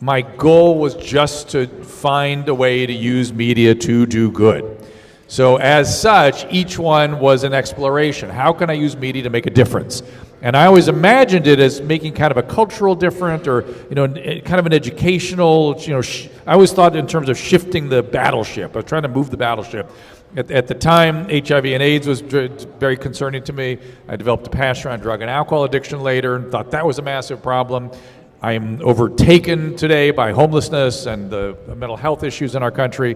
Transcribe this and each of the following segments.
my goal was just to find a way to use media to do good. So as such, each one was an exploration. How can I use media to make a difference? And I always imagined it as making kind of a cultural difference, or kind of an educational. I always thought in terms of shifting the battleship. I was trying to move the battleship. At the time, HIV and AIDS was very concerning to me. I developed a passion around drug and alcohol addiction later, and thought that was a massive problem. I'm overtaken today by homelessness and the mental health issues in our country.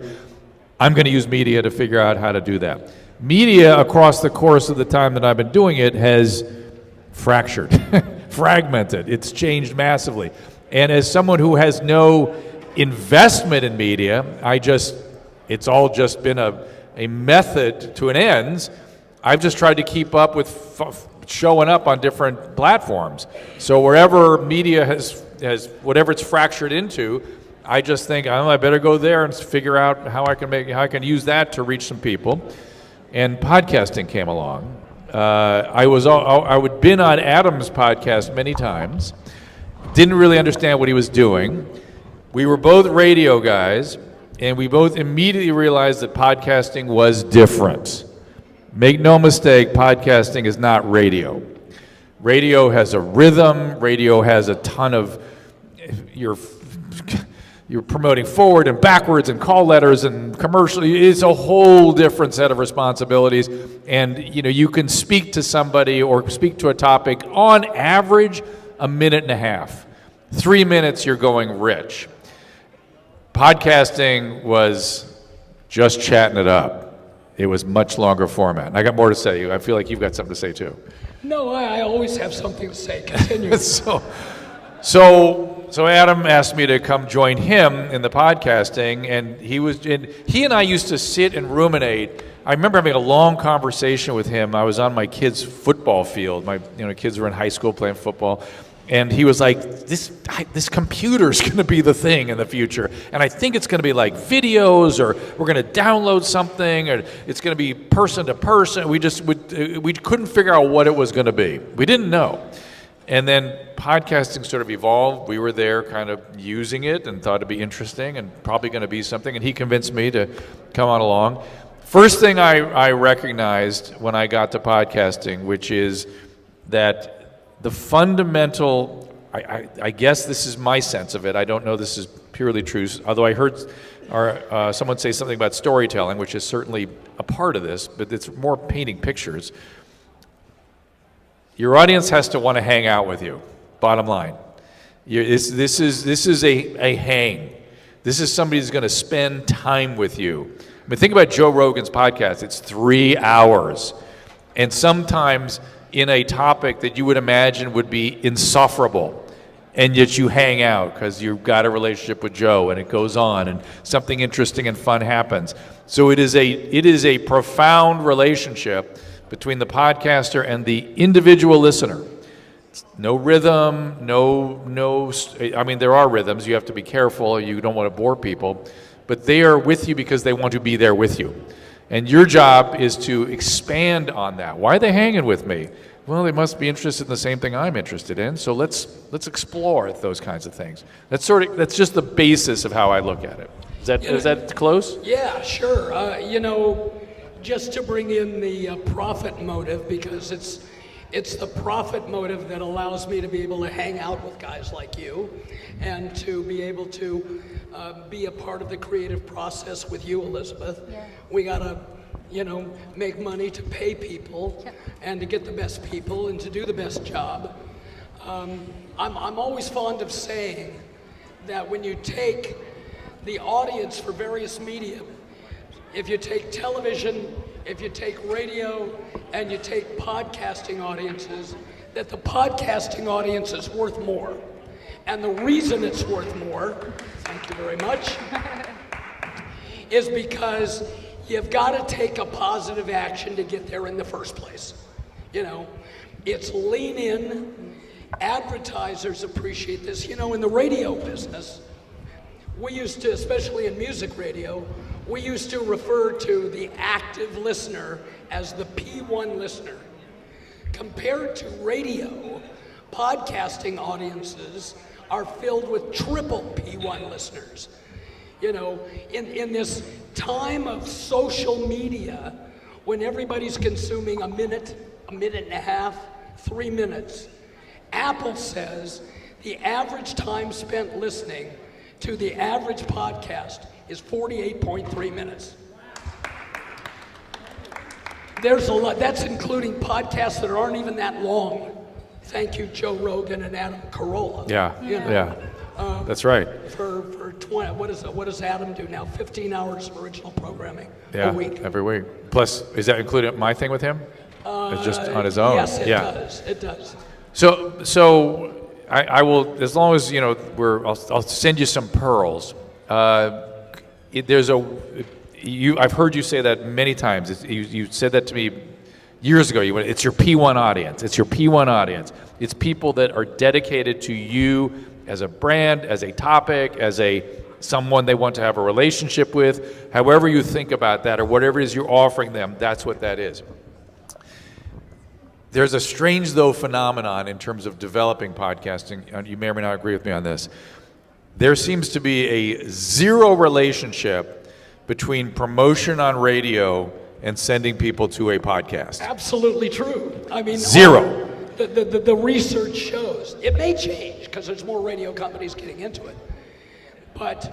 I'm going to use media to figure out how to do that. Media, across the course of the time that I've been doing it, has fractured, fragmented. It's changed massively. And as someone who has no investment in media, it's all just been a method to an end. I've just tried to keep up with showing up on different platforms. So wherever media has whatever it's fractured into, I just think, I better go there and figure out how I can use that to reach some people. And podcasting came along. I had been on Adam's podcast many times, didn't really understand what he was doing. We were both radio guys, and we both immediately realized that podcasting was different. Make no mistake, podcasting is not radio. Radio has a rhythm. Radio has a ton of you're promoting forward and backwards and call letters and commercial. It's a whole different set of responsibilities. And you can speak to somebody or speak to a topic on average a minute and a half. 3 minutes, you're going rich. Podcasting was just chatting it up. It was much longer format. And I got more to say. I feel like you've got something to say too. No, I always have something to say. Continue. So Adam asked me to come join him in the podcasting, and he and I used to sit and ruminate. I remember having a long conversation with him. I was on my kids' football field. My kids were in high school playing football, and he was like, "This computer's going to be the thing in the future, and I think it's going to be like videos, or we're going to download something, or it's going to be person to person." We couldn't figure out what it was going to be. We didn't know. And then podcasting sort of evolved. We were there kind of using it and thought it'd be interesting and probably going to be something. And he convinced me to come on along. First thing I recognized when I got to podcasting, which is that the fundamental, I guess this is my sense of it. I don't know this is purely true, although I heard someone say something about storytelling, which is certainly a part of this, but it's more painting pictures. Your audience has to want to hang out with you, bottom line. This is a hang. This is somebody who's going to spend time with you. I mean, think about Joe Rogan's podcast. It's 3 hours. And sometimes in a topic that you would imagine would be insufferable, and yet you hang out because you've got a relationship with Joe, and it goes on, and something interesting and fun happens. So it is a profound relationship between the podcaster and the individual listener. No rhythm, I mean, there are rhythms. You have to be careful. You don't want to bore people. But they are with you because they want to be there with you. And your job is to expand on that. Why are they hanging with me? Well, they must be interested in the same thing I'm interested in. So let's explore those kinds of things. That's just the basis of how I look at it. Is that close? Yeah, sure. Just to bring in the profit motive, because it's the profit motive that allows me to be able to hang out with guys like you and to be able to be a part of the creative process with you, Elizabeth. Yeah. We gotta, make money to pay people and to get the best people and to do the best job. I'm always fond of saying that when you take the audience for various media, if you take television, if you take radio, and you take podcasting audiences, that the podcasting audience is worth more. And the reason it's worth more, thank you very much, is because you've got to take a positive action to get there in the first place. It's lean in. Advertisers appreciate this. In the radio business, we used to, especially in music radio, we used to refer to the active listener as the P1 listener. Compared to radio, podcasting audiences are filled with triple P1 listeners. You know, in this time of social media, when everybody's consuming a minute and a half, 3 minutes, Apple says the average time spent listening to the average podcast is 48.3 minutes. There's a lot, that's including podcasts that aren't even that long. Thank you, Joe Rogan and Adam Carolla. Yeah, You know, yeah, that's right. For 20, what does Adam do now? 15 hours of original programming Yeah, a week. every week. Plus, is that including my thing with him? It's just on his own. Yes, it yeah. does. It does. So I will, as long as you know, I'll send you some pearls. I've heard you say that many times. You said that to me years ago. It's your P1 audience. It's your P1 audience. It's people that are dedicated to you as a brand, as a topic, as someone they want to have a relationship with. However you think about that, or whatever it is you're offering them, that's what that is. There's a strange, though, phenomenon in terms of developing podcasting, and you may or may not agree with me on this. There seems to be a zero relationship between promotion on radio and sending people to a podcast. Absolutely true. I mean, Zero. The research shows. It may change because there's more radio companies getting into it. But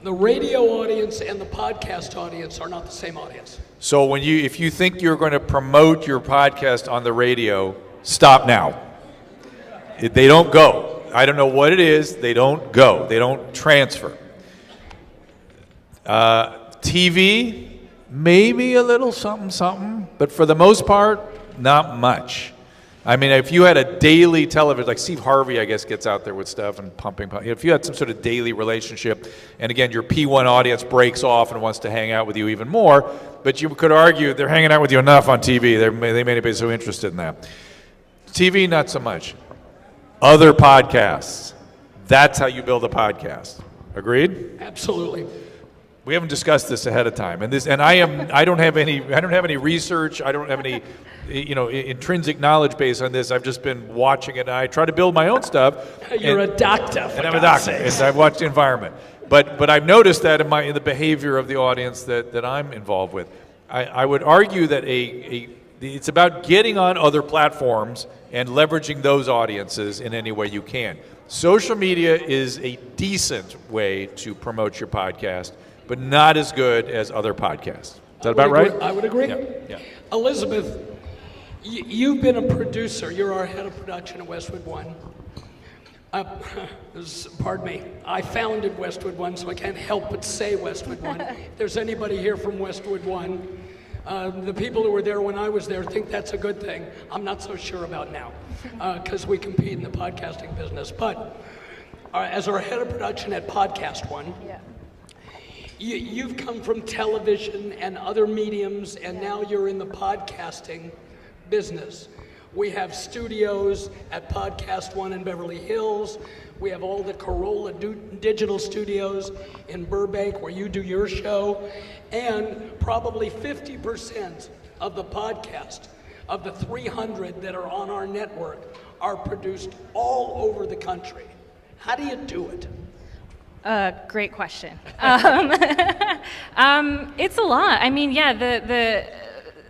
the radio audience and the podcast audience are not the same audience. So if you think you're going to promote your podcast on the radio, stop now. They don't go. I don't know what it is. They don't go. They don't transfer. TV, maybe a little something, but for the most part, not much. I mean, if you had a daily television, like Steve Harvey, I guess, gets out there with stuff and pumping. If you had some sort of daily relationship, and again, your P1 audience breaks off and wants to hang out with you even more, but you could argue they're hanging out with you enough on TV. They may not be so interested in that. TV, not so much. Other podcasts. That's how you build a podcast. Agreed? Absolutely. We haven't discussed this ahead of time, and I don't have any research. I don't have any, intrinsic knowledge base on this. I've just been watching it. And I try to build my own stuff. You're a doctor, and I'm a doctor. And I've watched the environment, but I've noticed that in the behavior of the audience that I'm involved with. I would argue that it's about getting on other platforms and leveraging those audiences in any way you can. Social media is a decent way to promote your podcast, but not as good as other podcasts. Is that about right? I would agree. Yeah. Elizabeth, you've been a producer. You're our head of production at Westwood One. Pardon me. I founded Westwood One, so I can't help but say Westwood One. If there's anybody here from Westwood One, the people who were there when I was there think that's a good thing. I'm not so sure about now, because we compete in the podcasting business. But as our head of production at Podcast One, you've come from television and other mediums, and now you're in the podcasting business. We have studios at Podcast One in Beverly Hills. We have all the Carolla digital studios in Burbank where you do your show. And probably 50% of the podcast, of the 300 that are on our network, are produced all over the country. How do you do it? Great question. It's a lot. I mean,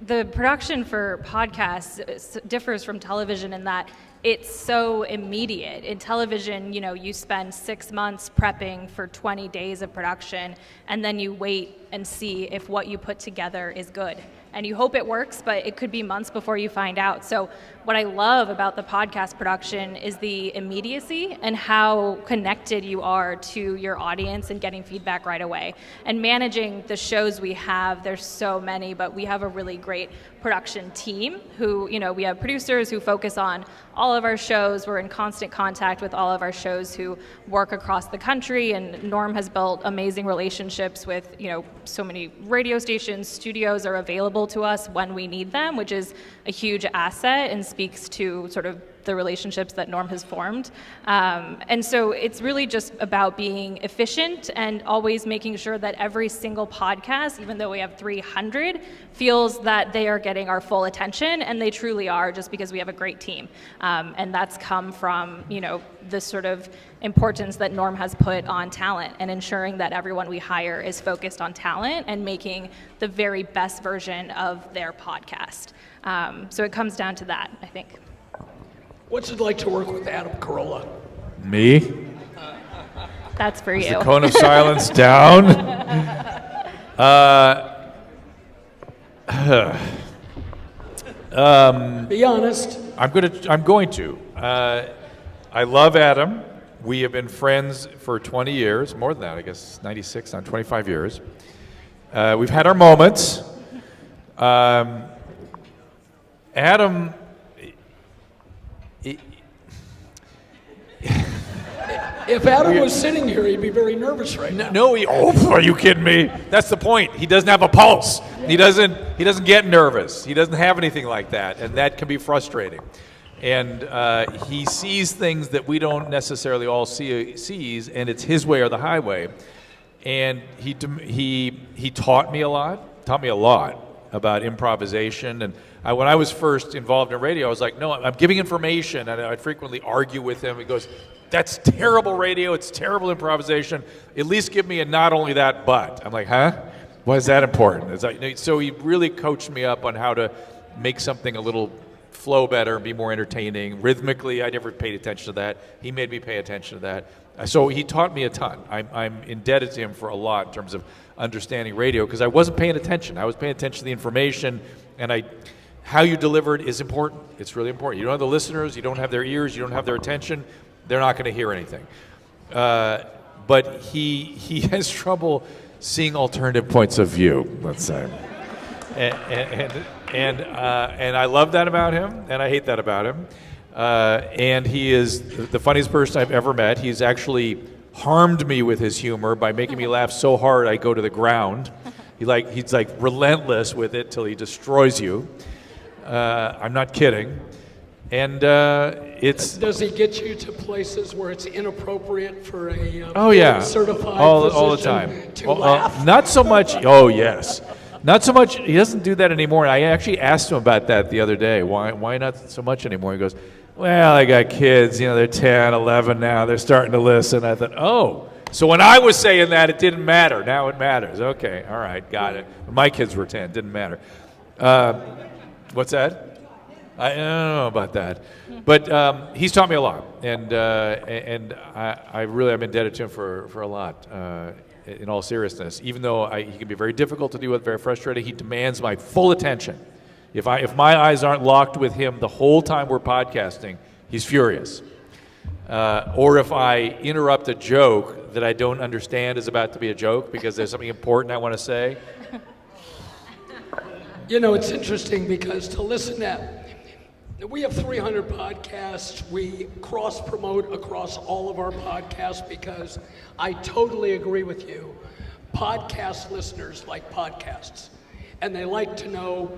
the production for podcasts differs from television in that it's so immediate. In television, you spend 6 months prepping for 20 days of production, and then you wait and see if what you put together is good. And you hope it works, but it could be months before you find out. So what I love about the podcast production is the immediacy and how connected you are to your audience and getting feedback right away. And managing the shows we have, there's so many, but we have a really great production team who, we have producers who focus on all of our shows. We're in constant contact with all of our shows who work across the country, and Norm has built amazing relationships with, so many radio stations. Studios are available to us when we need them, which is a huge asset and speaks to sort of the relationships that Norm has formed. And so it's really just about being efficient and always making sure that every single podcast, even though we have 300, feels that they are getting our full attention, and they truly are, just because we have a great team. And that's come from, the sort of importance that Norm has put on talent and ensuring that everyone we hire is focused on talent and making the very best version of their podcast. So it comes down to that, I think. What's it like to work with Adam Carolla? Me? That's for Is you. the cone of silence down? Be honest. I'm going to. I love Adam. We have been friends for 20 years, more than that, I guess, 96, on 25 years. We've had our moments. Adam, If Adam was sitting here, he'd be very nervous right now. no, are you kidding me? That's the point. He doesn't have a pulse. He doesn't get nervous. He doesn't have anything like that, and that can be frustrating. And he sees things that we don't necessarily all sees, and it's his way or the highway. And he taught me a lot about improvisation. And when I was first involved in radio, I was like, no, I'm giving information, and I'd frequently argue with him. He goes, that's terrible radio, it's terrible improvisation. At least give me a not only that, but. I'm like, huh? Why is that important? It's like, so he really coached me up on how to make something a little flow better and be more entertaining. Rhythmically, I never paid attention to that. He made me pay attention to that. So he taught me a ton. I'm indebted to him for a lot in terms of understanding radio, because I wasn't paying attention. I was paying attention to the information, and how you deliver it is important. It's really important. You don't have the listeners, you don't have their ears, you don't have their attention, they're not going to hear anything. But he has trouble seeing alternative points of view, let's say. And I love that about him, and I hate that about him. And he is the funniest person I've ever met. He's actually harmed me with his humor by making me laugh so hard I go to the ground. He's like relentless with it till he destroys you. I'm not kidding. And Does he get you to places where it's inappropriate for a certified all the physician time. to laugh? Not so much. Oh yes. Not so much. He doesn't do that anymore. I actually asked him about that the other day. Why not so much anymore? He goes, well, I got kids. They're 10, 11 now. They're starting to listen. I thought, oh. So when I was saying that, it didn't matter. Now it matters. Okay. All right. Got it. My kids were 10. Didn't matter. What's that? I don't know about that. But he's taught me a lot. And I'm indebted to him for a lot. In all seriousness, even though he can be very difficult to deal with, very frustrating, he demands my full attention. If my eyes aren't locked with him the whole time we're podcasting, he's furious. Or if I interrupt a joke that I don't understand is about to be a joke because there's something important I want to say. It's interesting because to listen to, we have 300 podcasts. We cross-promote across all of our podcasts because I totally agree with you. Podcast listeners like podcasts, and they like to know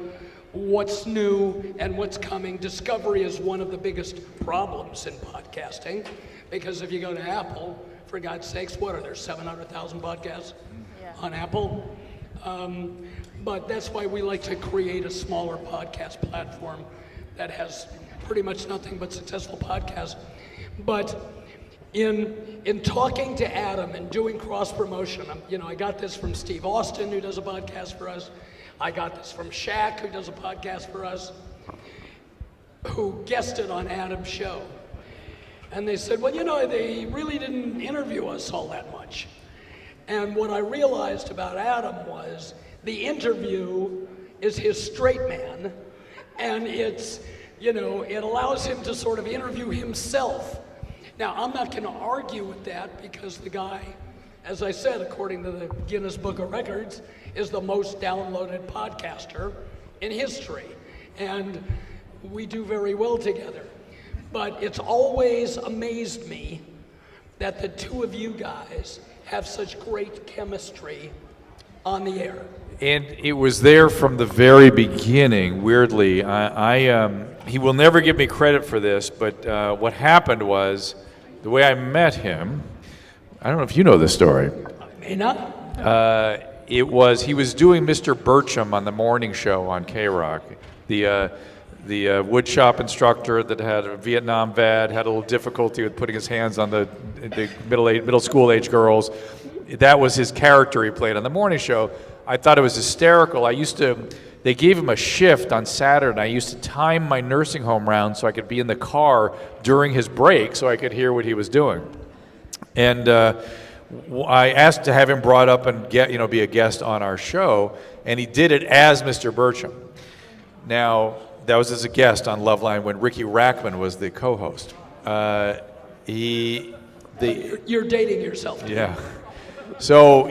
what's new and what's coming. Discovery is one of the biggest problems in podcasting, because if you go to Apple, for God's sakes, what are there, 700,000 podcasts on Apple? But that's why we like to create a smaller podcast platform that has pretty much nothing but successful podcasts. But in talking to Adam and doing cross-promotion, I got this from Steve Austin, who does a podcast for us. I got this from Shaq, who does a podcast for us, who guested on Adam's show. And they said, well, they really didn't interview us all that much. And what I realized about Adam was the interview is his straight man, and it allows him to sort of interview himself. Now, I'm not going to argue with that because the guy, as I said, according to the Guinness Book of Records, is the most downloaded podcaster in history. And we do very well together. But it's always amazed me that the two of you guys have such great chemistry on the air. And it was there from the very beginning, weirdly. He will never give me credit for this, but what happened was, the way I met him, I don't know if you know this story. May not. He was doing Mr. Burcham on the morning show on K-Rock. The woodshop instructor that had a Vietnam vet, had a little difficulty with putting his hands on the middle school age girls. That was his character he played on the morning show. I thought it was hysterical. They gave him a shift on Saturday, and I used to time my nursing home round so I could be in the car during his break so I could hear what he was doing. And I asked to have him brought up and be a guest on our show, and he did it as Mr. Burcham. Now, that was as a guest on Loveline when Ricky Rackman was the co-host. You're dating yourself. Yeah. So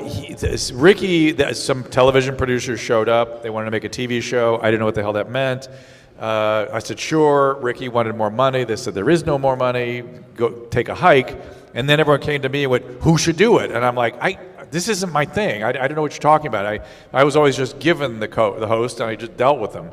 Ricky, some television producers showed up. They wanted to make a TV show. I didn't know what the hell that meant. I said, sure. Ricky wanted more money. They said, there is no more money. Go take a hike. And then everyone came to me and went, who should do it? And I'm like, this isn't my thing. I don't know what you're talking about. I was always just given the host, and I just dealt with them.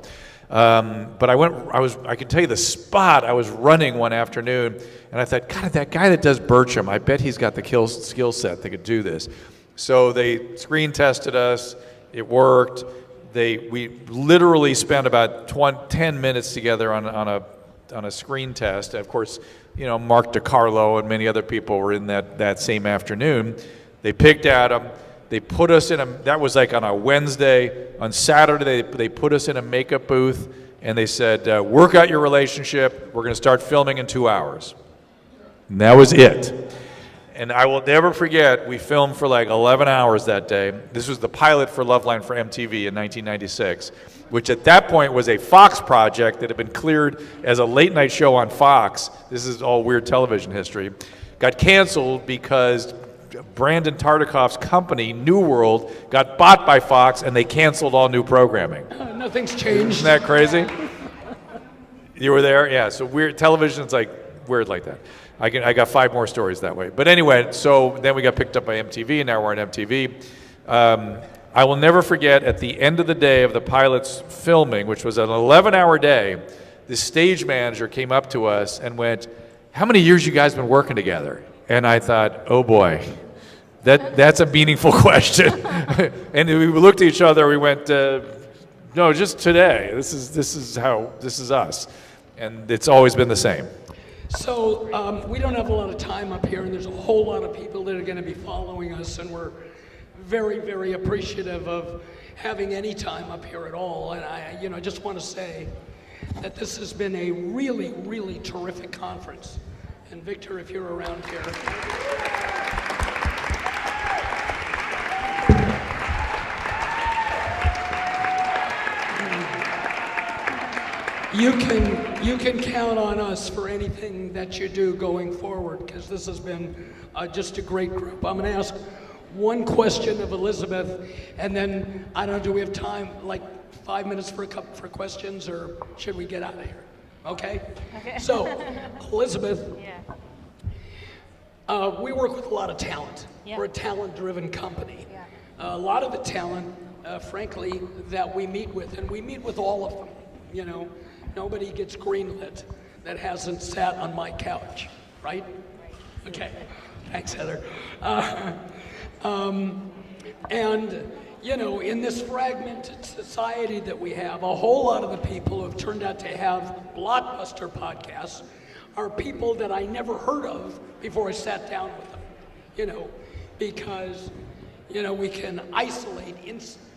But I could tell you the spot. I was running one afternoon, and I thought, God, that guy that does Burcham, I bet he's got the skill set that could do this. So they screen tested us. It worked. We literally spent about 10 minutes together on a screen test. Of course, Mark DiCarlo and many other people were in that same afternoon. They picked Adam. They put us that was like on a Wednesday. On Saturday, they put us in a makeup booth, and they said, work out your relationship. We're going to start filming in 2 hours. And that was it. And I will never forget, we filmed for like 11 hours that day. This was the pilot for Loveline for MTV in 1996, which at that point was a Fox project that had been cleared as a late night show on Fox. This is all weird television history. Got canceled because Brandon Tartikoff's company, New World, got bought by Fox, and they canceled all new programming. Nothing's changed. Isn't that crazy? You were there? Yeah, so weird. Television's like weird like that. I got 5 more stories that way. But anyway, so then we got picked up by MTV, and now we're on MTV. I will never forget, at the end of the day of the pilot's filming, which was an 11-hour day, the stage manager came up to us and went, how many years you guys been working together? And I thought, oh boy, that's a meaningful question. And we looked at each other, we went, no, just today. This is us. And it's always been the same. So we don't have a lot of time up here, and there's a whole lot of people that are going to be following us, and we're very, very appreciative of having any time up here at all. And I just want to say that this has been a really, really terrific conference. And Victor, if you're around here. You can count on us for anything that you do going forward, because this has been just a great group. I'm going to ask one question of Elizabeth, and then, I don't know, do we have time, like 5 minutes for questions, or should we get out of here? Okay? So, Elizabeth, we work with a lot of talent. Yeah. We're a talent-driven company. Yeah. A lot of the talent, frankly, that we meet with, and we meet with all of them, nobody gets greenlit that hasn't sat on my couch, right? Okay, thanks, Heather. In this fragmented society that we have, a whole lot of the people who have turned out to have blockbuster podcasts are people that I never heard of before I sat down with them, because, we can isolate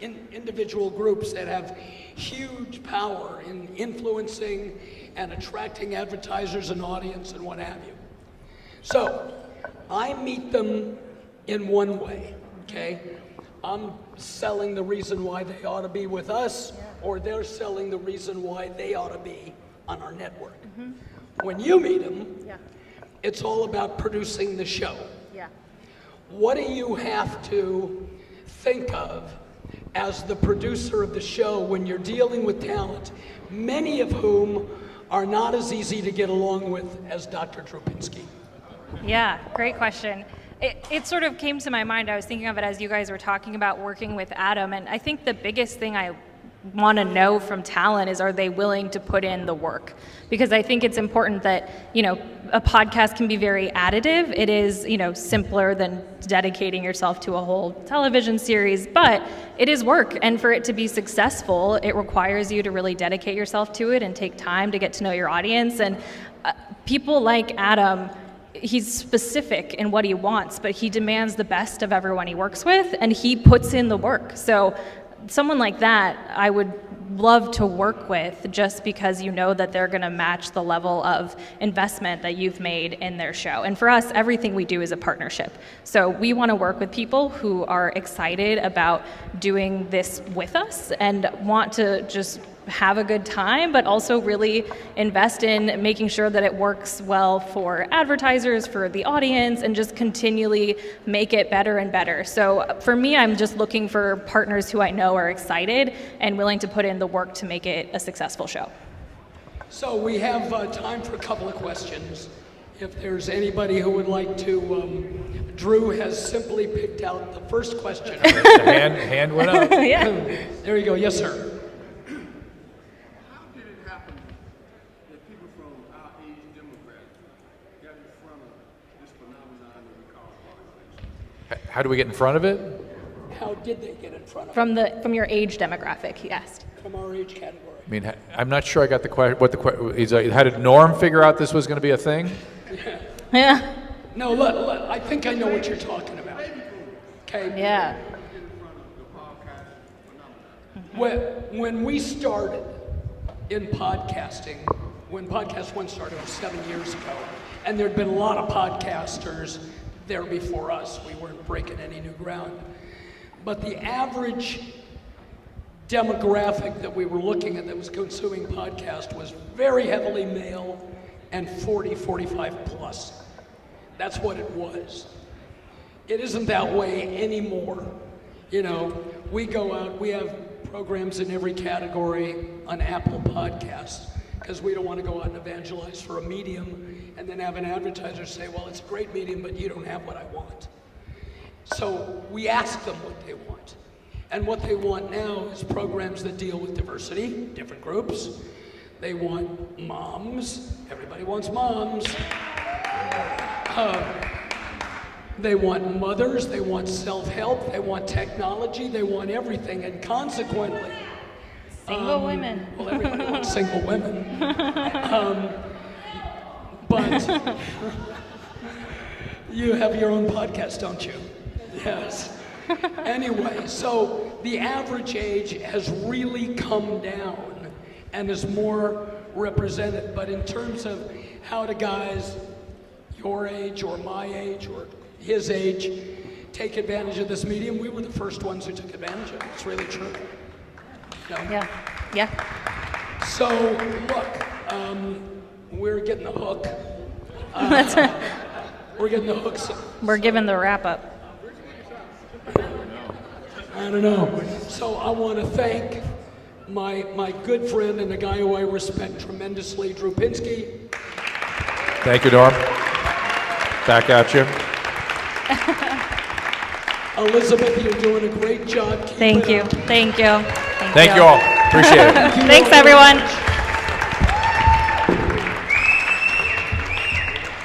individual groups that have huge power in influencing and attracting advertisers and audience and what have you. So, I meet them in one way, okay? I'm selling the reason why they ought to be with us, or they're selling the reason why they ought to be on our network. Mm-hmm. When you meet them, it's all about producing the show. Yeah. What do you have to think of as the producer of the show when you're dealing with talent, many of whom are not as easy to get along with as Dr. Drupinski? Yeah, great question. it sort of came to my mind. I was thinking of it as you guys were talking about working with Adam, and I think the biggest thing I want to know from talent is, are they willing to put in the work? Because I think it's important that, a podcast can be very additive. It is, simpler than dedicating yourself to a whole television series, but it is work. And for it to be successful, it requires you to really dedicate yourself to it and take time to get to know your audience. And people like Adam, he's specific in what he wants, but he demands the best of everyone he works with, and he puts in the work. So someone like that, I would love to work with, just because that they're going to match the level of investment that you've made in their show. And for us, everything we do is a partnership. So we want to work with people who are excited about doing this with us and want to just have a good time, but also really invest in making sure that it works well for advertisers, for the audience, and just continually make it better and better. So for me, I'm just looking for partners who I know are excited and willing to put in the work to make it a successful show. So we have time for a couple of questions. If there's anybody who would like to, Drew has simply picked out the first question. The hand went up. Yeah. There you go. Yes, sir. How do we get in front of it? How did they get in front of it? From your age demographic, he asked. From our age category. I mean, I'm not sure I got the question. How did Norm figure out this was going to be a thing? Yeah. No, I think I know what you're talking about. Okay. Yeah. When we started in podcasting, when Podcast One started, it was 7 years ago, and there'd been a lot of podcasters there before us. We weren't breaking any new ground. But the average demographic that we were looking at that was consuming podcast was very heavily male and 40, 45 plus. That's what it was. It isn't that way anymore. We go out, we have programs in every category on Apple Podcasts, because we don't want to go out and evangelize for a medium and then have an advertiser say, well, it's a great medium, but you don't have what I want. So we ask them what they want. And what they want now is programs that deal with diversity, different groups. They want moms. Everybody wants moms. They want mothers. They want self-help. They want technology. They want everything. And consequently, Single women. Well, everybody wants single women. But you have your own podcast, don't you? Yes. Anyway, so the average age has really come down and is more represented. But in terms of how do guys your age or my age or his age take advantage of this medium, we were the first ones who took advantage of it. It's really true. Yeah. Yeah. So, look, we're getting the hook. We're getting the hooks. We're giving the wrap up. I don't know. So I want to thank my good friend and a guy who I respect tremendously, Drew Pinsky. Thank you, Norm. Back at you. Elizabeth, you're doing a great job. Thank you. Thank you. Thank you all. Appreciate it. Thanks, everyone.